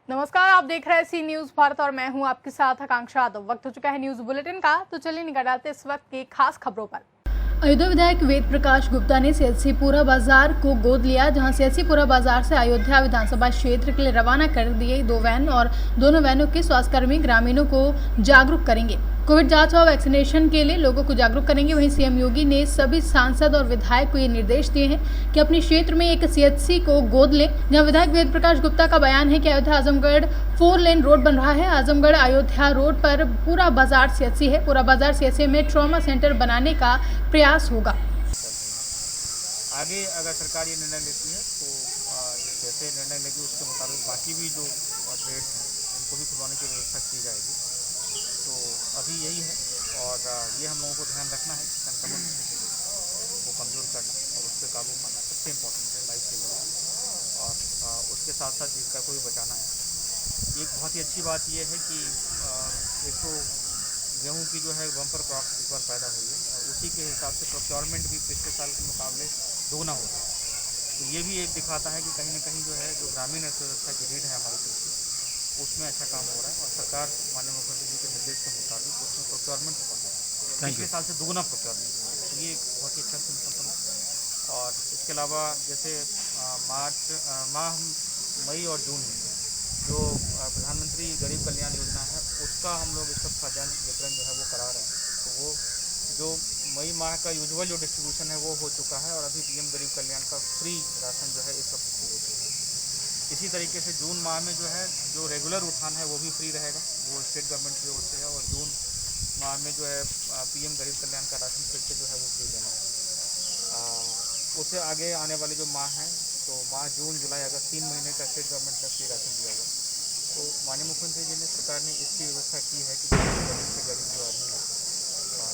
नमस्कार, आप देख रहे हैं सी न्यूज भारत और मैं हूं आपके साथ आकांक्षा। तो वक्त हो चुका है न्यूज बुलेटिन का, तो चलिए निगाह डालते इस वक्त की खास खबरों पर। अयोध्या विधायक वेद प्रकाश गुप्ता ने सियासीपुरा बाजार को गोद लिया, जहां सियासीपुरा बाजार से अयोध्या विधानसभा क्षेत्र के लिए रवाना कर दिए 2 वैन और दोनों वैनों के स्वास्थ्यकर्मी ग्रामीणों को जागरूक करेंगे। कोविड जांच और वैक्सीनेशन के लिए लोगों को जागरूक करेंगे। वहीं सीएम योगी ने सभी सांसद और विधायक को ये निर्देश दिए हैं कि अपने क्षेत्र में एक सीएचसी को गोद लें। जहां विधायक वेद प्रकाश गुप्ता का बयान है कि अयोध्या आजमगढ़ 4 लेन रोड बन रहा है। आजमगढ़ अयोध्या रोड पर पूरा बाजार सीएचसी है। पूरा बाजार सीएचसी में ट्रॉमा सेंटर बनाने का प्रयास होगा। आगे अगर सरकार ये निर्णय लेती है तो जैसे निर्णय लेगी उसके मुताबिक बाकी भी जो ट्रेड हैं उनको भी खुलवाने की व्यवस्था की जाएगी। तो अभी यही है और ये हम लोगों को ध्यान रखना है, संक्रमण को कमज़ोर करना और उस पर काबू पाना सबसे इम्पोर्टेंट है, लाइफ सेविंग है। और उसके साथ साथ जीविका को भी बचाना है। एक बहुत ही अच्छी बात यह है कि एक तो गेहूँ की जो है बम्पर क्रॉप इस बार पैदा हुई है और उसी के हिसाब से प्रोक्योरमेंट भी पिछले साल के मुकाबले दोगुना हो रहा है। तो ये भी एक दिखाता है कि कहीं ना कहीं जो है जो ग्रामीण अर्थव्यवस्था की रीढ़ है हमारी कृषि, उसमें अच्छा काम हो रहा है और सरकार माननीय मुख्यमंत्री जी के निर्देश के मुताबिक उसमें प्रोक्योरमेंट हो रहा है। पिछले साल से दोगुना प्रोक्योरमेंट हुआ है, तो ये एक बहुत ही अच्छा सिम्टम है। और इसके अलावा जैसे मई और जून में जो प्रधानमंत्री गरीब कल्याण योजना है उसका हम लोग इस वक्त खाद्यान्न वितरण जो है वो करा रहे हैं। तो वो जो मई माह का यूजुअल जो डिस्ट्रीब्यूशन है वो हो चुका है और अभी पीएम गरीब कल्याण का फ्री राशन जो है इस वक्त शुरू हो चुका है। इसी तरीके से जून माह में जो है जो रेगुलर उठान है वो भी फ्री रहेगा, वो स्टेट गवर्नमेंट की ओर से है। और जून माह में जो है पीएम गरीब कल्याण का राशन फिर से जो है वो फ्री देना है। उससे आगे आने वाले जो माह हैं तो माह जून जुलाई अगस्त 3 महीने का स्टेट गवर्नमेंट ने फ्री राशन दिया हुआ। तो माननीय मुख्यमंत्री जी ने सरकार ने इसकी व्यवस्था की है कि गरीब से गरीब जो आदमी है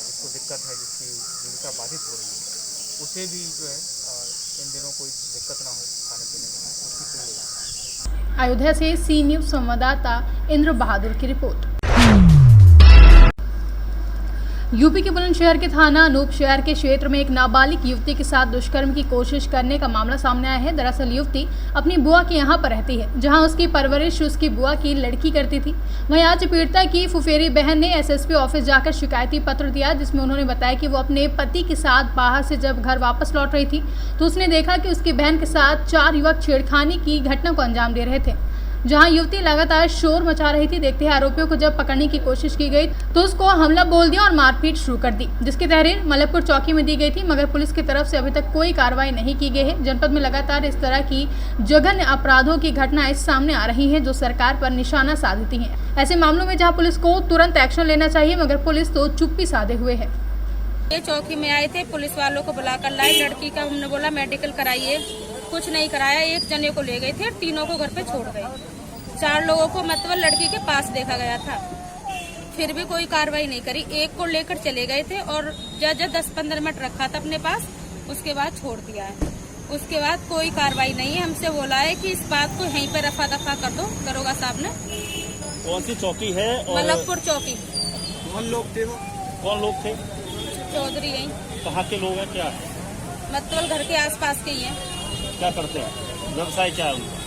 जिसको दिक्कत है, जिसकी जीविका बाधित हो रही है, उसे भी जो है इन दिनों कोई दिक्कत ना हो खाने पीने में, उसकी पूरी व्यवस्था। अयोध्या से सी न्यूज संवाददाता इंद्र बहादुर की रिपोर्ट। यूपी के बुलंदशहर के थाना अनूप शहर के क्षेत्र में एक नाबालिग युवती के साथ दुष्कर्म की कोशिश करने का मामला सामने आया है। दरअसल युवती अपनी बुआ के यहाँ पर रहती है, जहां उसकी परवरिश उसकी बुआ की लड़की करती थी। वहीं आज पीड़िता की फुफेरी बहन ने एसएसपी ऑफिस जाकर शिकायती पत्र दिया, जिसमें उन्होंने बताया कि वो अपने पति के साथ बाहर से जब घर वापस लौट रही थी तो उसने देखा कि उसकी बहन के साथ 4 युवक छेड़खानी की घटना को अंजाम दे रहे थे, जहां युवती लगातार शोर मचा रही थी। देखते ही आरोपियों को जब पकड़ने की कोशिश की गई तो उसको हमला बोल दिया और मारपीट शुरू कर दी, जिसकी तहरीर मलकपुर चौकी में दी गई थी, मगर पुलिस की तरफ से अभी तक कोई कार्रवाई नहीं की गई है। जनपद में लगातार इस तरह की जघन्य अपराधों की घटनाएं सामने आ रही हैं, जो सरकार पर निशाना साधती हैं। ऐसे मामलों में जहाँ पुलिस को तुरंत एक्शन लेना चाहिए, मगर पुलिस तो चुप्पी साधे हुए है। ये चौकी में आए थे, पुलिस वालों को बुलाकर लाए। लड़की का हमने बोला मेडिकल कराइए, कुछ नहीं कराया। एक जने को ले गए थे, तीनों को घर पे छोड़ गए। 4 लोगों को मतलब लड़की के पास देखा गया था, फिर भी कोई कार्रवाई नहीं करी। एक को लेकर चले गए थे और जज 10-15 मिनट रखा था अपने पास, उसके बाद छोड़ दिया है। उसके बाद कोई कार्रवाई नहीं है। हमसे बोला है कि इस बात को यहीं पे रफा दफा कर दो, दरोगा साहब ने। कौन सी चौकी है? मलकपुर चौकी। कौन लोग थे वो? कौन लोग थे? चौधरी यहीं। कहाँ के लोग हैं? क्या मतलब घर के आसपास के ही हैं। क्या करते हैं? व्यवसाय क्या है उनका?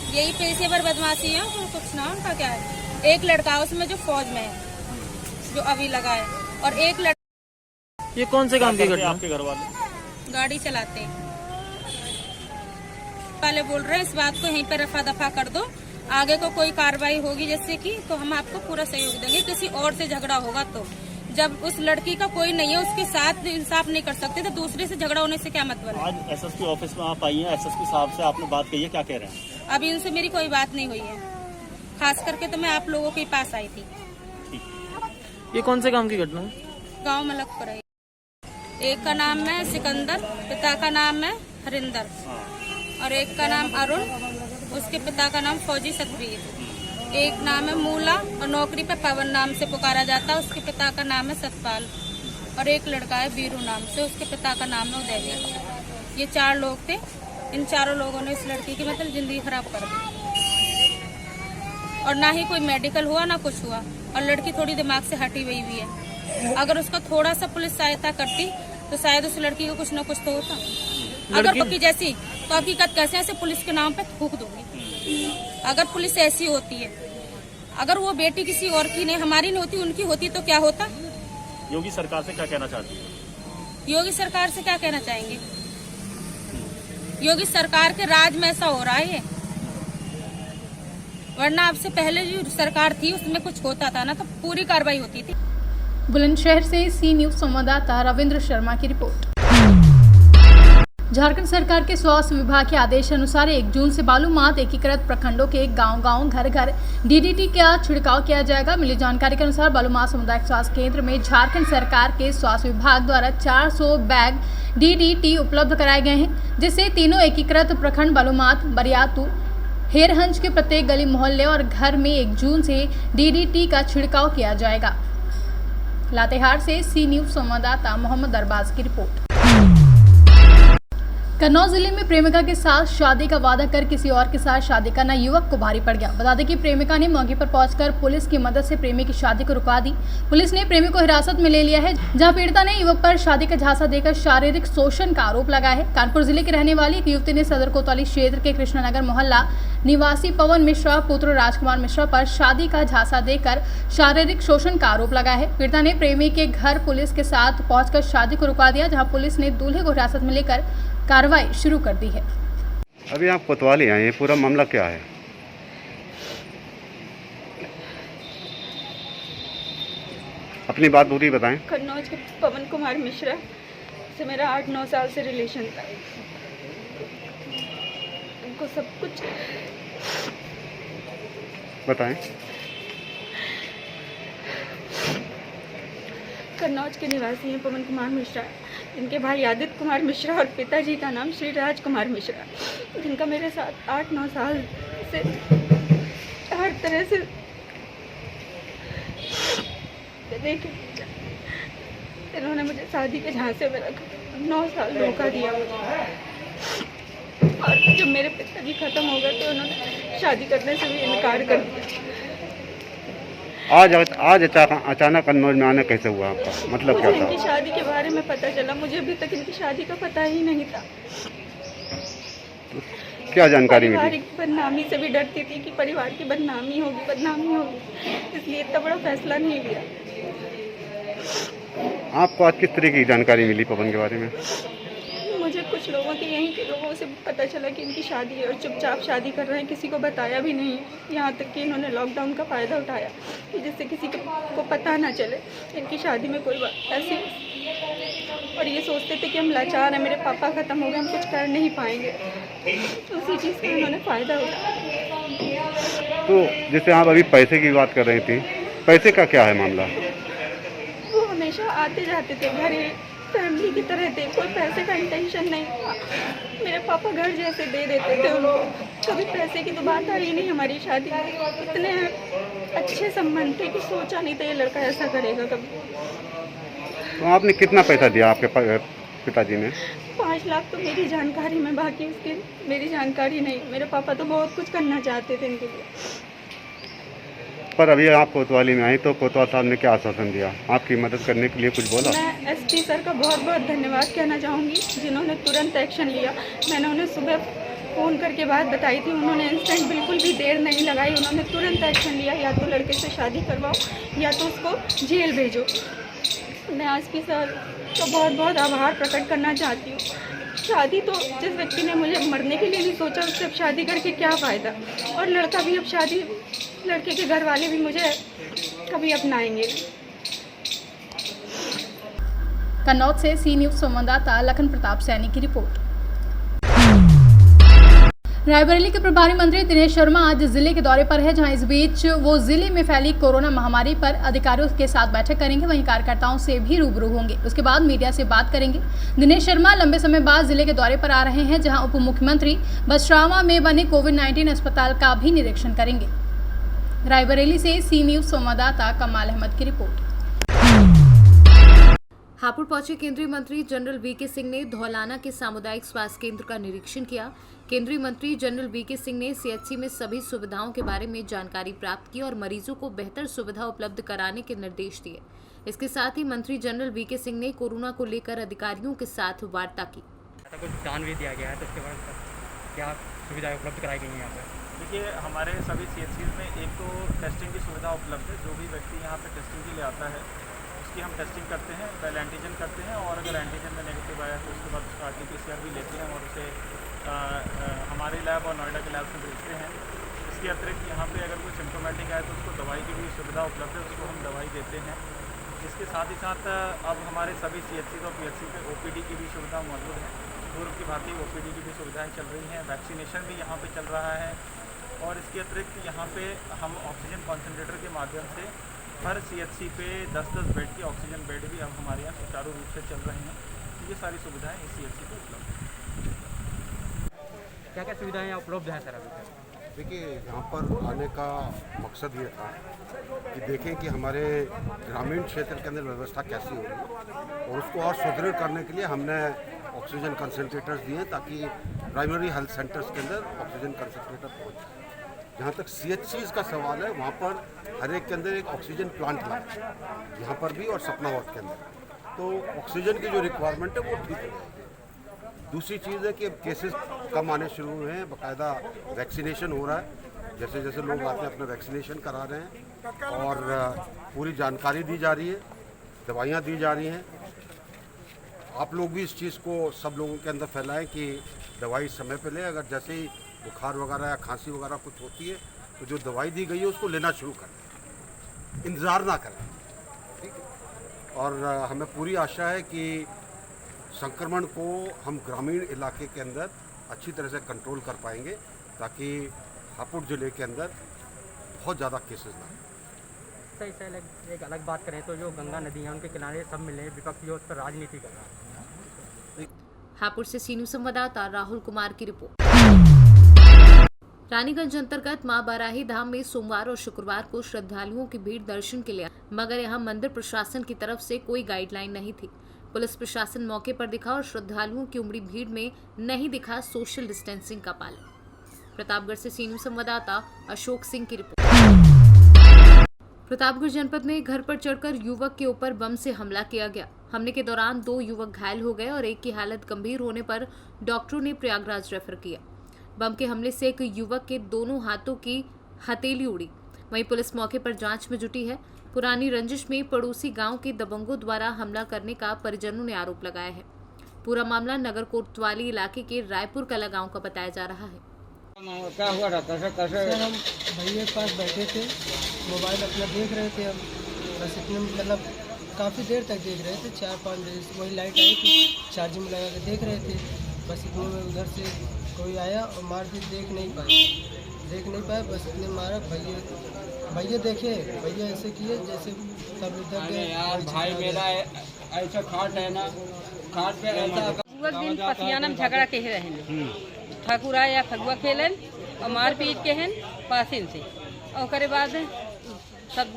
यही पेशेवर बदमाशी है और कुछ ना। उनका क्या है? एक लड़का उसमें जो फौज में है, जो अभी लगा है, और एक लड़का। ये कौन से काम की घटना? आपके घर वाले गाड़ी चलाते हैं। पहले बोल रहे हैं इस बात को यहीं पे रफा दफा कर दो, आगे को कोई कार्रवाई होगी जैसे कि तो हम आपको पूरा सहयोग देंगे। किसी और से झगड़ा होगा तो, जब उस लड़की का कोई नहीं है, उसके साथ इंसाफ नहीं कर सकते तो दूसरे से झगड़ा होने से क्या मतलब है? आज एसएसपी ऑफिस में आप आई हैं, एसएसपी साहब से आपने बात कही है, क्या कह रहे हैं? अभी उनसे मेरी कोई बात नहीं हुई है, खास करके तो मैं आप लोगों के पास आई थी। ये कौन से काम की घटना है? गाँव मलकपुर है। एक का नाम है सिकंदर, पिता का नाम है हरिंदर, और एक का नाम अरुण, उसके पिता का नाम फौजी सतवीर। एक नाम है मूला और नौकरी पे पवन नाम से पुकारा जाता है, उसके पिता का नाम है सतपाल। और एक लड़का है बीरू नाम से, उसके पिता का नाम है उदयवीर। ये 4 लोग थे। इन 4 लोगों ने इस लड़की की मतलब जिंदगी खराब कर दी, और ना ही कोई मेडिकल हुआ ना कुछ हुआ, और लड़की थोड़ी दिमाग से हटी हुई भी है। अगर उसका थोड़ा सा पुलिस सहायता करती तो शायद उस लड़की को कुछ न कुछ तो होता। अगर पक्की जैसी तो हकीकत कैसे ऐसे पुलिस के नाम पे थूक दूंगी। अगर पुलिस ऐसी होती है, अगर वो बेटी किसी और की नहीं, हमारी नहीं होती, उनकी होती तो क्या होता। योगी सरकार से क्या कहना चाहती है? योगी सरकार से क्या कहना चाहेंगे? योगी सरकार के राज में ऐसा हो रहा है, वरना आपसे पहले जो सरकार थी उसमें कुछ होता था ना तो पूरी कार्रवाई होती थी। बुलंदशहर से सी न्यूज संवाददाता रविंद्र शर्मा की रिपोर्ट। झारखंड सरकार के स्वास्थ्य विभाग के आदेश अनुसार 1 जून से बालूमाथ एकीकृत प्रखंडों के गांव-गांव, घर-घर डीडीटी का छिड़काव किया जाएगा। मिली जानकारी के अनुसार बालूमाथ सामुदायिक स्वास्थ्य केंद्र में झारखंड सरकार के स्वास्थ्य विभाग द्वारा 400 बैग डीडीटी उपलब्ध कराए गए हैं, जिससे तीनों एकीकृत प्रखंड बालूमाथ, बरियातू, हेरहंज के प्रत्येक गली मोहल्ले और घर में 1 जून से डीडीटी का छिड़काव किया जाएगा। लातेहार से सी न्यूज संवाददाता मोहम्मद अरबाज की रिपोर्ट। कन्नौज जिले में प्रेमिका के साथ शादी का वादा कर किसी और के साथ शादी करना युवक को भारी पड़ गया। बता दें कि प्रेमिका ने मौके पर पहुंचकर पुलिस की मदद से प्रेमी की शादी को रुकवा दी। पुलिस ने प्रेमी को हिरासत में ले लिया है, जहां पीड़िता ने युवक पर शादी का झांसा देकर शारीरिक शोषण का आरोप लगाया है। कानपुर जिले की रहने वाली एक युवती ने सदर कोतवाली क्षेत्र के कृष्णनगर मोहल्ला निवासी पवन मिश्रा पुत्र राजकुमार मिश्रा पर शादी का झांसा देकर शारीरिक शोषण का आरोप लगाया है। पीड़िता ने प्रेमी के घर पुलिस के साथ पहुंचकर शादी को रुकवा दिया, जहां पुलिस ने दूल्हे को हिरासत में लेकर कार्रवाई शुरू कर दी है। अभी आप कोतवाली आए हैं, पूरा मामला क्या है? अपनी बात पूरी बताएं। कन्नौज के पवन कुमार मिश्रा से मेरा 8-9 साल से रिलेशन था। उनको सब कुछ बताएं। कन्नौज के निवासी हैं पवन कुमार मिश्रा, इनके भाई आदित्य कुमार मिश्रा और पिताजी का नाम श्री राज कुमार मिश्रा, जिनका मेरे साथ 8-9 साल से हर तरह से देखिए, इन्होंने मुझे शादी के झांसे में रखा, 9 साल धोखा दिया मुझे। और जब मेरे पिताजी खत्म हो गए तो उन्होंने शादी करने से भी इनकार कर दिया। आज अचानक कन्नौज में आना कैसे हुआ आपका? मतलब क्या मुझे इनकी था? शादी के बारे में पता चला, मुझे अभी तक इनकी शादी का पता ही नहीं था। क्या जानकारी मिली? पारिवारिक बदनामी से भी डरती थी कि परिवार की बदनामी होगी, इसलिए इतना बड़ा फैसला नहीं लिया। आपको आज किस तरह की जानकारी मिली पवन के बारे में? मुझे कुछ लोगों के यहीं के लोगों से पता चला कि इनकी शादी है और चुपचाप शादी कर रहे हैं, किसी को बताया भी नहीं। यहाँ तक कि इन्होंने लॉकडाउन का फ़ायदा उठाया कि जिससे किसी को पता ना चले इनकी शादी में कोई बात ऐसी। और ये सोचते थे कि हम लाचार हैं, मेरे पापा ख़त्म हो गए, हम कुछ कर नहीं पाएंगे, उसी चीज़ का इन्होंने फ़ायदा उठाया। तो जैसे आप अभी पैसे की बात कर रही थी, पैसे का क्या है मामला? वो हमेशा आते जाते थे, घर फैमिली की तरह थे, कोई पैसे का इंटेंशन नहीं था। मेरे पापा घर जैसे दे देते थे उनको, कभी पैसे की तो बात आई नहीं हमारी शादी में। इतने अच्छे संबंध थे कि सोचा नहीं था ये लड़का ऐसा करेगा कभी। तो आपने कितना पैसा दिया आपके पिताजी ने? 5 लाख तो मेरी जानकारी में, बाकी उसकी मेरी जानकारी नहीं। मेरे पापा तो बहुत कुछ करना चाहते थे इनके लिए। पर अभी आप कोतवाली में आई तो कोतवाल साहब ने क्या आश्वासन दिया? आपकी मदद करने के लिए कुछ बोला? मैं एसपी सर का बहुत बहुत धन्यवाद कहना चाहूँगी, जिन्होंने तुरंत एक्शन लिया। मैंने उन्हें सुबह फ़ोन करके बात बताई थी, उन्होंने इंस्टेंट बिल्कुल भी देर नहीं लगाई, उन्होंने तुरंत एक्शन लिया। या तो लड़के से शादी करवाओ या तो उसको जेल भेजो। मैं एसपी सर का बहुत बहुत आभार प्रकट करना चाहती हूँ। शादी तो जिस व्यक्ति ने मुझे मरने के लिए नहीं सोचा, उससे अब शादी करके क्या फ़ायदा। और लड़का भी अब शादी, लड़के के घर वाले भी मुझे कभी अपनाएंगे। कन्नौज से सी न्यूज संवाददाता लखन प्रताप सैनी की रिपोर्ट। रायबरेली के प्रभारी मंत्री दिनेश शर्मा आज जिले के दौरे पर है, जहां इस बीच वो जिले में फैली कोरोना महामारी पर अधिकारियों के साथ बैठक करेंगे, वहीं कार्यकर्ताओं से भी रूबरू होंगे। उसके बाद मीडिया से बात करेंगे। दिनेश शर्मा लंबे समय बाद जिले के दौरे पर आ रहे हैं, जहां उप मुख्यमंत्री बसरावा में बने कोविड-19 अस्पताल का भी निरीक्षण करेंगे। रायबरेली से सी न्यूज संवाददाता कमाल अहमद की रिपोर्ट। हापुड़ पहुंचे केंद्रीय मंत्री जनरल वीके सिंह ने धौलाना के सामुदायिक स्वास्थ्य केंद्र का निरीक्षण किया। केंद्रीय मंत्री जनरल वीके सिंह ने सीएचसी में सभी सुविधाओं के बारे में जानकारी प्राप्त की और मरीजों को बेहतर सुविधा उपलब्ध कराने के निर्देश दिए। इसके साथ ही मंत्री जनरल वीके सिंह ने कोरोना को लेकर अधिकारियों के साथ वार्ता की। कुछ ध्यान भी दिया गया है, तो इसके बाद क्या सुविधाएं उपलब्ध कराई गई हैं यहाँ पर? देखिए हमारे सभी CHCs में एक तो टेस्टिंग की सुविधा उपलब्ध है। जो भी व्यक्ति यहाँ पे टेस्टिंग के लिए आता है उसकी हम टेस्टिंग करते हैं, पहले एंटीजन करते हैं और अगर एंटीजन में नेगेटिव आया तो उसके बाद उसका RT-PCR भी लेते हैं और उसे हमारे लैब और नोएडा के लैब में भेजते हैं। इसके अतिरिक्त यहाँ पे अगर कोई सिम्टोमेटिक आए तो उसको दवाई की भी सुविधा उपलब्ध है, उसको हम दवाई देते हैं। इसके साथ ही साथ अब हमारे सभी CHCs और PHC पे OPD की भी सुविधा मौजूद है। पूर्व की भांति OPD की भी सुविधाएं चल रही हैं, वैक्सीनेशन भी यहाँ पे चल रहा है और इसके अतिरिक्त यहाँ पे हम ऑक्सीजन कॉन्सेंट्रेटर के माध्यम से हर CHC पे 10-10 बेड की ऑक्सीजन बेड भी अब हमारे यहाँ सुचारू रूप से चल रहे हैं। तो ये सारी सुविधाएँ इस CHC पे उपलब्ध हैं। क्या क्या सुविधाएं उपलब्ध हैं सर अभी तक? देखिए यहाँ पर आने का मकसद ये था कि देखें कि हमारे ग्रामीण क्षेत्र के अंदर व्यवस्था कैसी होगी और उसको और सुदृढ़ करने के लिए हमने ऑक्सीजन कंसंट्रेटर्स दिए ताकि प्राइमरी हेल्थ सेंटर्स के अंदर ऑक्सीजन कंसंट्रेटर पहुँचे। जहाँ तक CHCs का सवाल है वहाँ पर हर एक के अंदर एक ऑक्सीजन प्लांट लगा, यहाँ पर भी और सपना वार्ड के अंदर, तो ऑक्सीजन की जो रिक्वायरमेंट है वो ठीक है। दूसरी चीज़ है कि अब केसेस कम आने शुरू हुए हैं, बाकायदा वैक्सीनेशन हो रहा है, जैसे जैसे लोग आते हैं अपना वैक्सीनेशन करा रहे हैं और पूरी जानकारी दी जा रही है, दवाइयाँ दी जा रही हैं। आप लोग भी इस चीज़ को सब लोगों के अंदर फैलाएं कि दवाई समय पे लें। अगर जैसे ही बुखार वगैरह या खांसी वगैरह कुछ होती है तो जो दवाई दी गई है उसको लेना शुरू करें, इंतज़ार ना करें, ठीक है। और हमें पूरी आशा है कि संक्रमण को हम ग्रामीण इलाके के अंदर अच्छी तरह से कंट्रोल कर पाएंगे ताकि हापुड़ ज़िले के अंदर बहुत ज़्यादा केसेस ना आए। सही एक अलग बात करें तो जो गंगा नदी है उनके किनारे सब मिले, विपक्ष उस पर राजनीति कर रहा है। हापुड़ से सीनू संवाददाता राहुल कुमार की रिपोर्ट। रानीगंज अंतर्गत मां बाराही धाम में सोमवार और शुक्रवार को श्रद्धालुओं की भीड़ दर्शन के लिए, मगर यहां मंदिर प्रशासन की तरफ से कोई गाइडलाइन नहीं थी। पुलिस प्रशासन मौके पर दिखा और श्रद्धालुओं की उमड़ी भीड़ में नहीं दिखा सोशल डिस्टेंसिंग का पालन। प्रतापगढ़ से सीनू संवाददाता अशोक सिंह की रिपोर्ट। प्रतापगढ़ जनपद में घर पर चढ़कर युवक के ऊपर बम से हमला किया गया। हमले के दौरान 2 युवक घायल हो गए और एक की हालत गंभीर होने पर डॉक्टरों ने प्रयागराज रेफर किया। बम के हमले से एक युवक के दोनों हाथों की हथेली उड़ी। वहीं पुलिस मौके पर जांच में जुटी है। पुरानी रंजिश में पड़ोसी गांव के दबंगों द्वारा हमला करने का परिजनों ने आरोप लगाया है। पूरा मामला नगर कोतवाली इलाके के रायपुर कला गांव का बताया जा रहा है। क्या हुआ था? कैसे हम भैया के पास बैठे थे, मोबाइल अपना देख रहे थे। हम बस इतने मतलब काफ़ी देर तक देख रहे थे, 4-5 बजे वही लाइट आई थी, चार्जिंग में लगा के देख रहे थे। बस इतने में उधर से कोई आया और मार दी, देख नहीं पाए। बस इतने मारा। भैया देखे, भैया ऐसे किए जैसे तब इधर गए। यार भाई मेरा ऐसा खाट है ना, खाट पे ऐसा दिन पसियाना में झगड़ा के रहे ठाकुरा या फगुआ खेलन और मार पीट के हैं पासिन से और करे बाद सब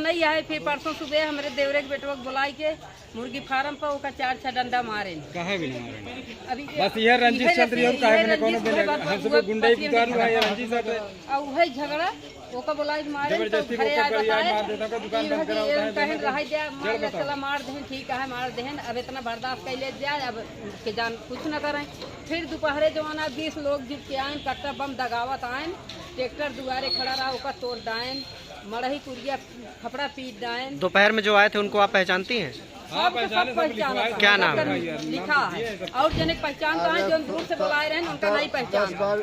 नहीं आए। फिर परसों सुबह हमारे देवरे के बेटवा बुलाई के मुर्गी फार्म पर ओका 4-6 डंडा मारे। काहे भी नहीं मारे? अभी बस ये रंजिश चल रही है, काहे में कोनो बेले हम सब गुंडे की दुकान है रंजिश से और वही झगड़ा ओका बुलाई मारे तो घरे आए बताए मार देता का दुकान बंद करा होता है। कहे रह जा मार चला मार देहन, ठीक है मार देहन। अब इतना बर्दाश्त कैले जाए, अब के जान कुछ न करें। फिर दोपहरे जवाना 20 लोग जुट के आए, कट्टा बम दगावत आए, ट्रैक्टर दुआरे खड़ा रहा ओका तोड़ दाएन, मड़ही कुरिया खपड़ा पीट दाएन। दोपहर में जो आए थे उनको आप पहचानती हैं? हाँ, पहचाना क्या नाम लिखा है और जन पहचानता है, जो दूर से बुलाए रहे उनका नहीं पहचान। 10 बार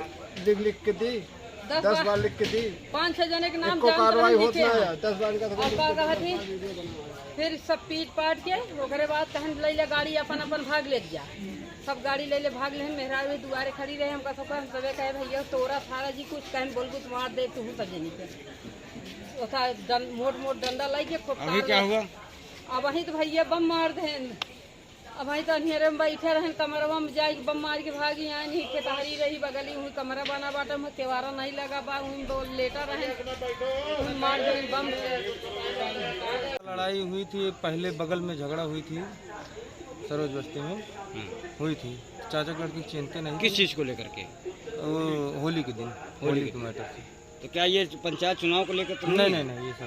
लिख के दी, 10 बार लिख के दी, 5-6 जने के नाम कार्रवाई होती है। 10 बार का फिर सब पीट पाट के ओकरे बाद कहन ले गाड़ी अपन भाग ले जा। सब गाड़ी ले भाग ले। मेहरा भी दुआरे खड़ी रहे। हमका हम सबे कहे भैया तोरा थारा जी कुछ कहन बोल कुछ मार दे तू सजनी पे मोट डंडा लाई के अभी क्या हुआ? अब वही तो भैया बम मार देन। अब वही तो अंधेरे में बैठे रहन, कमरवा में जाए बम मार के भागी। यहाँ नहीं खेतहरी रही बगली हुई कमरा बना बाटा में केवारा नहीं लगा बा बोल लेटा रहे मार दे बम। लड़ाई हुई थी पहले, बगल में झगड़ा हुई थी, सरोज बस्ती में हुई थी। चाचा लड़की चिंता नहीं। किस चीज़ को लेकर के? होली के दिन, होली के मैटर थी। तो क्या ये पंचायत चुनाव को लेकर तो नहीं, ये सब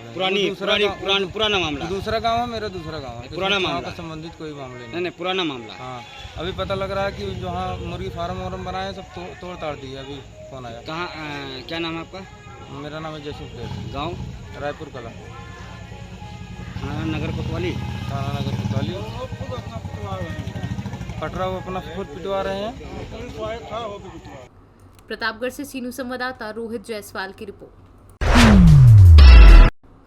है। पुराना मामला? दूसरा गांव है, मेरा दूसरा गांव है। पुराना चुनाव मामला का संबंधित कोई मामले नहीं, पुराना मामला। हाँ, अभी पता लग रहा है कि जहाँ मुर्गी फार्म बनाए सब तोड़ ताड़ दिए। अभी फोन आया। कहाँ, क्या नाम है आपका? मेरा नाम है जयसिंह देव। गाँव? रायपुर कला, थाना नगर कोतवाली। थाना नगर कोतवाली। पटरा वो अपना खुद पिटवा रहे हैं। प्रतापगढ़ से सीनू संवाददाता रोहित जायसवाल की रिपोर्ट।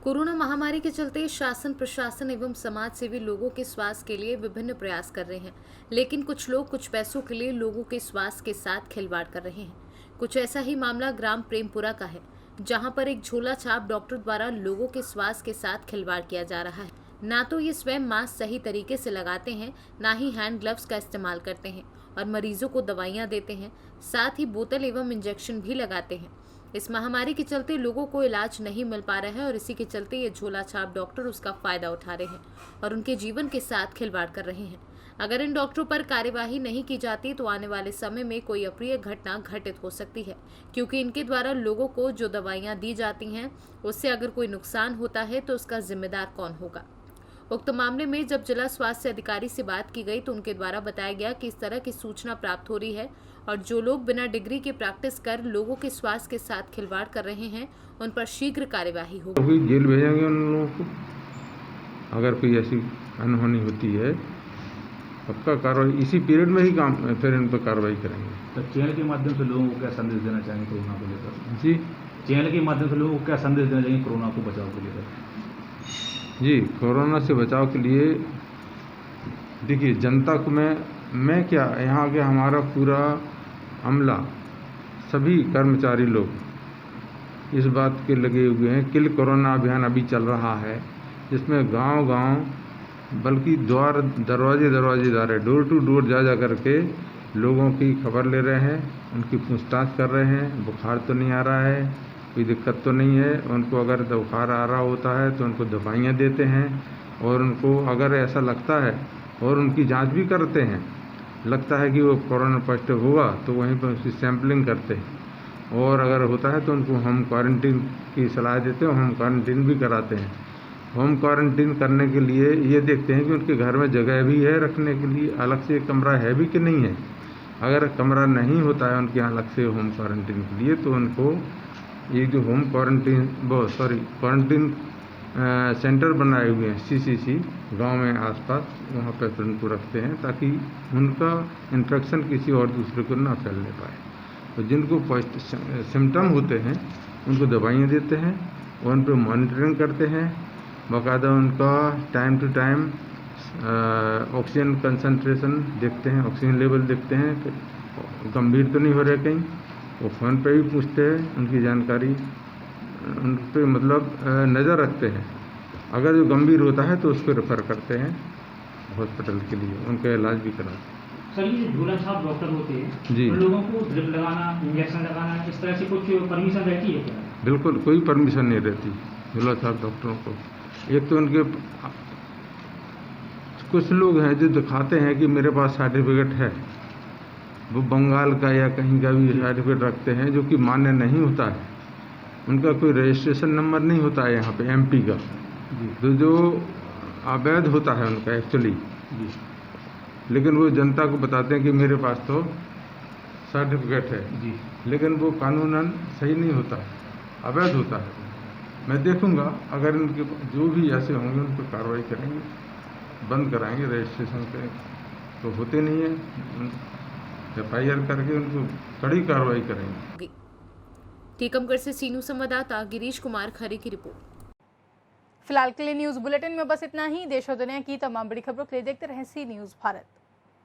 कोरोना महामारी के चलते शासन, प्रशासन एवं समाज सेवी लोगों के स्वास्थ्य के लिए विभिन्न प्रयास कर रहे हैं, लेकिन कुछ लोग कुछ पैसों के लिए लोगों के स्वास्थ्य के साथ खिलवाड़ कर रहे हैं। कुछ ऐसा ही मामला ग्राम प्रेमपुरा का है, जहां पर एक झोला छाप डॉक्टर द्वारा लोगों के स्वास्थ्य के साथ खिलवाड़ किया जा रहा है। ना तो ये स्वयं मास्क सही तरीके से लगाते हैं, ना ही हैंड ग्लव्स का इस्तेमाल करते हैं और मरीजों को दवाइयां देते हैं, साथ ही बोतल एवं इंजेक्शन भी लगाते हैं। इस महामारी के चलते लोगों को इलाज नहीं मिल पा रहा है और इसी के चलते ये झोला छाप डॉक्टर उसका फायदा उठा रहे हैं और उनके जीवन के साथ खिलवाड़ कर रहे हैं। अगर इन डॉक्टरों पर कार्यवाही नहीं की जाती तो आने वाले समय में कोई अप्रिय घटना घटित हो सकती है, क्योंकि इनके द्वारा लोगों को जो दवाइयां दी जाती हैं उससे अगर कोई नुकसान होता है तो उसका जिम्मेदार कौन होगा। उक्त मामले में जब जिला स्वास्थ्य अधिकारी से बात की गई तो उनके द्वारा बताया गया कि इस तरह की सूचना प्राप्त हो रही है और जो लोग बिना डिग्री के प्रैक्टिस कर लोगों के स्वास्थ्य के साथ खिलवाड़ कर रहे हैं उन पर शीघ्र कार्यवाही होगी। जेल भेजेंगे उन लोगों को, अगर कोई ऐसी अनहोनी होती है पक्का कार्रवाई इसी पीरियड में ही काम फिर इन पर कार्रवाई करेंगे। तो चैनल के माध्यम से लोगों को क्या संदेश देना चाहेंगे कोरोना को लेकर? जी, चैनल के माध्यम से लोगों को क्या संदेश देना चाहिए कोरोना को बचाव के लेकर? जी, कोरोना से बचाव के लिए देखिए जनता को मैं क्या यहाँ के हमारा पूरा अमला, सभी कर्मचारी लोग इस बात के लगे हुए हैं। किल कोरोना अभियान अभी चल रहा है, जिसमें गांव-गांव बल्कि दरवाजे जा रहे, डोर टू डोर जा करके लोगों की खबर ले रहे हैं, उनकी पूछताछ कर रहे हैं। बुखार तो नहीं आ रहा है, कोई दिक्कत तो नहीं है। उनको अगर बुखार आ रहा होता है तो उनको दवाइयाँ देते हैं और उनको अगर ऐसा लगता है और उनकी जांच भी करते हैं, लगता है कि वो कोरोना पॉजिटिव होगा तो वहीं पर उसकी सैंपलिंग करते हैं और अगर होता है तो उनको होम क्वारंटीन की सलाह देते हैं, होम क्वारंटीन भी कराते हैं। होम क्वारंटीन करने के लिए ये देखते हैं कि उनके घर में जगह भी है रखने के लिए, अलग से कमरा है भी कि नहीं है। अगर कमरा नहीं होता है उनके यहाँ अलग से होम क्वारंटीन के लिए तो उनको ये जो होम क्वारंटीन सेंटर बनाए हुए हैं CCC गांव में आसपास, वहाँ पर उनको रखते हैं ताकि उनका इन्फेक्शन किसी और दूसरे को ना फैलने पाए। तो जिनको सिम्टम होते हैं उनको दवाइयाँ देते हैं और उन पर मॉनिटरिंग करते हैं, बाकायदा उनका time to time oxygen concentration देखते हैं, ऑक्सीजन लेवल देखते हैं कि गंभीर तो नहीं हो रहे कहीं। वो फ़ोन पे भी पूछते हैं, उनकी जानकारी उन पर मतलब नज़र रखते हैं। अगर जो गंभीर होता है तो उसको रेफ़र करते हैं हॉस्पिटल के लिए, उनका इलाज भी कराते हैं। सर, ये झोला छाप डॉक्टर होते हैं जी, उन लोगों को ड्रिप लगाना, इंजेक्शन लगाना, इस तरह से कुछ परमिशन रहती है क्या? बिल्कुल कोई परमिशन नहीं रहती झोला छाप डॉक्टरों को। एक तो उनके कुछ लोग हैं जो दिखाते हैं कि मेरे पास सर्टिफिकेट है, वो बंगाल का या कहीं का भी सर्टिफिकेट रखते हैं जो कि मान्य नहीं होता है। उनका कोई रजिस्ट्रेशन नंबर नहीं होता है यहाँ पे MP का, तो जो अवैध होता है उनका एक्चुअली। लेकिन वो जनता को बताते हैं कि मेरे पास तो सर्टिफिकेट है जी, लेकिन वो कानूनन सही नहीं होता है, अवैध होता है। मैं देखूंगा अगर इनके जो भी ऐसे होंगे उन पर कार्रवाई करेंगे, बंद कराएंगे रजिस्ट्रेशन के, तो होते नहीं है FIR करके उनको कड़ी कार्रवाई करेंगे। टीकमगढ़ से सीनू संवाददाता गिरीश कुमार खरे की रिपोर्ट। फिलहाल के लिए न्यूज बुलेटिन में बस इतना ही। देश और दुनिया की तमाम बड़ी खबरों के लिए देखते रहें C न्यूज़ भारत।